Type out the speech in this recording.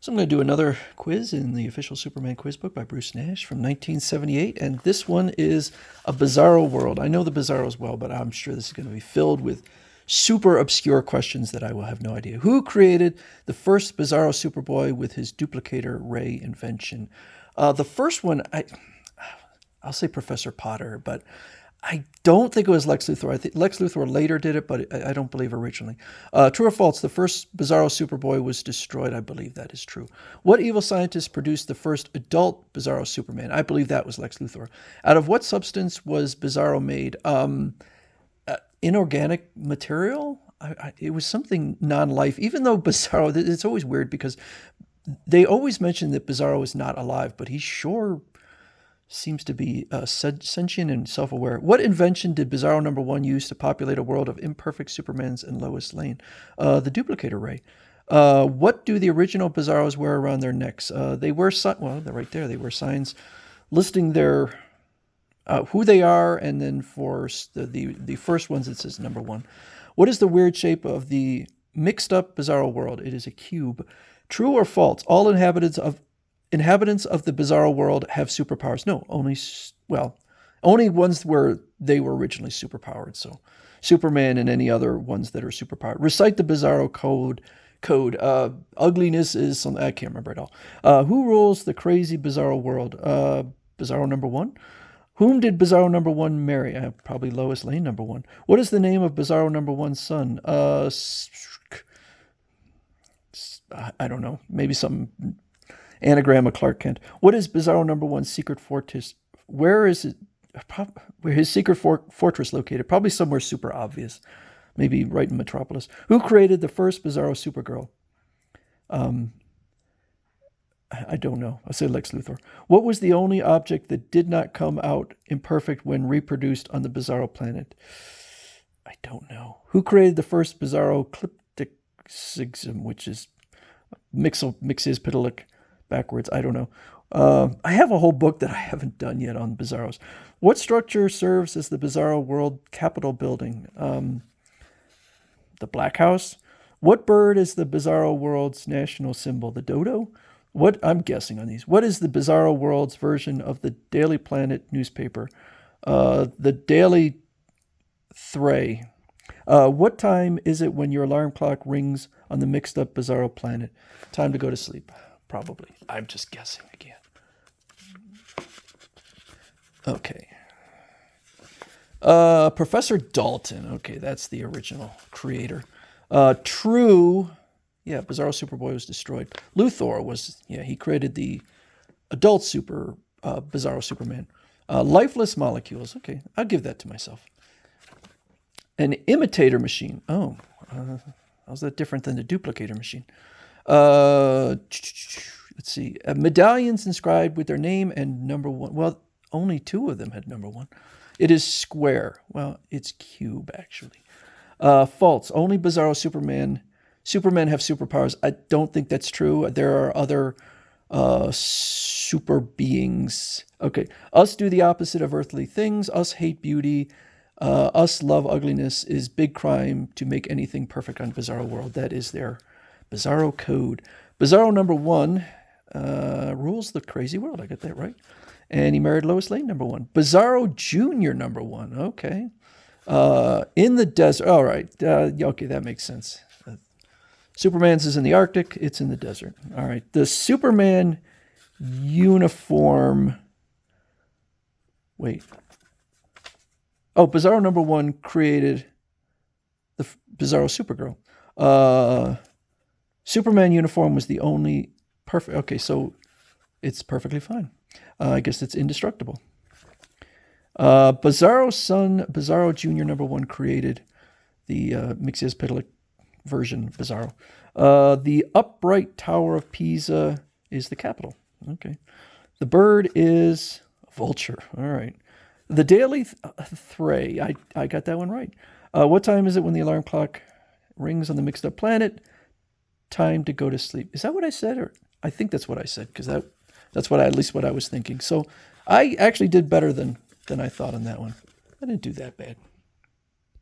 So I'm going to do another quiz in the official Superman quiz book by Bruce Nash from 1978, and this one is a Bizarro world. I know the Bizarros well, but I'm sure this is going to be filled with super obscure questions that I will have no idea. Who created the first Bizarro Superboy with his duplicator ray invention? The first one, I'll say Professor Potter, but I don't think it was Lex Luthor. I think Lex Luthor later did it, but I don't believe originally. True or false? The first Bizarro Superboy was destroyed. I believe that is true. What evil scientist produced the first adult Bizarro Superman? I believe that was Lex Luthor. Out of what substance was Bizarro made? Inorganic material? It was something non-life. Even though Bizarro, it's always weird because they always mention that Bizarro is not alive, but he sure seems to be sentient and self-aware. What invention did Bizarro number 1 use to populate a world of imperfect Supermans and Lois Lane? The duplicator ray. What do the original Bizarros wear around their necks? They wear well, they're right there. They wear signs listing their who they are, and then for the first ones it says number 1. What is the weird shape of the mixed up Bizarro world? It is a cube. True or false? All inhabitants of the Bizarro world have superpowers. No, only ones where they were originally superpowered. So Superman and any other ones that are superpowered. Recite the Bizarro code. Ugliness is something I can't remember at all. Who rules the crazy Bizarro world? Bizarro number 1. Whom did Bizarro number 1 marry? Probably Lois Lane number 1. What is the name of Bizarro number 1's son? I don't know. Maybe some anagram of Clark Kent. What is Bizarro number 1's secret fortress? Where is it? Where his secret fortress located? Probably somewhere super obvious. Maybe right in Metropolis. Who created the first Bizarro Supergirl? I don't know. I'll say Lex Luthor. What was the only object that did not come out imperfect when reproduced on the Bizarro planet? I don't know. Who created the first Bizarro clipticism, which is Mixizpitalik backwards? I don't know. I have a whole book that I haven't done yet on Bizarros. What structure serves as the Bizarro World Capitol building? The Black House. What bird is the Bizarro World's national symbol? The dodo? I'm guessing on these. What is the Bizarro World's version of the Daily Planet newspaper? The Daily Thray. What time is it when your alarm clock rings on the mixed up Bizarro planet? Time to go to sleep. Probably. I'm just guessing again. Okay. Professor Dalton. Okay, that's the original creator. True. Yeah, Bizarro Superboy was destroyed. Luthor was, he created the adult Bizarro Superman. Lifeless molecules. Okay, I'll give that to myself. An imitator machine. Oh, how's that different than the duplicator machine? Let's see. Medallions inscribed with their name and number 1. Well, only 2 of them had number 1. It is square. Well, it's cube, actually. False. Only Bizarro Supermen have superpowers. I don't think that's true. There are other super beings. Okay. Us do the opposite of earthly things. Us hate beauty. Us love ugliness. Is big crime to make anything perfect on Bizarro World. That is their Bizarro code. Bizarro number 1 rules the crazy world. I got that right. And he married Lois Lane number 1. Bizarro Jr. number 1. Okay. In the desert. All right. Okay, that makes sense. Superman's is in the Arctic. It's in the desert. All right. The Superman uniform. Wait. Oh, Bizarro number 1 created the Bizarro Supergirl. Superman uniform was the only perfect. Okay, so it's perfectly fine. I guess it's indestructible. Bizarro's son, Bizarro Jr. number 1 created the Mixizpitalik version of Bizarro. The upright Tower of Pisa is the capital. Okay. The bird is a vulture. All right. The Daily Thray. I got that one right. What time is it when the alarm clock rings on the mixed up planet? Time to go to sleep. Is that what I said? Or I think that's what I said, because that's at least what I was thinking. So I actually did better than I thought on that one. I didn't do that bad.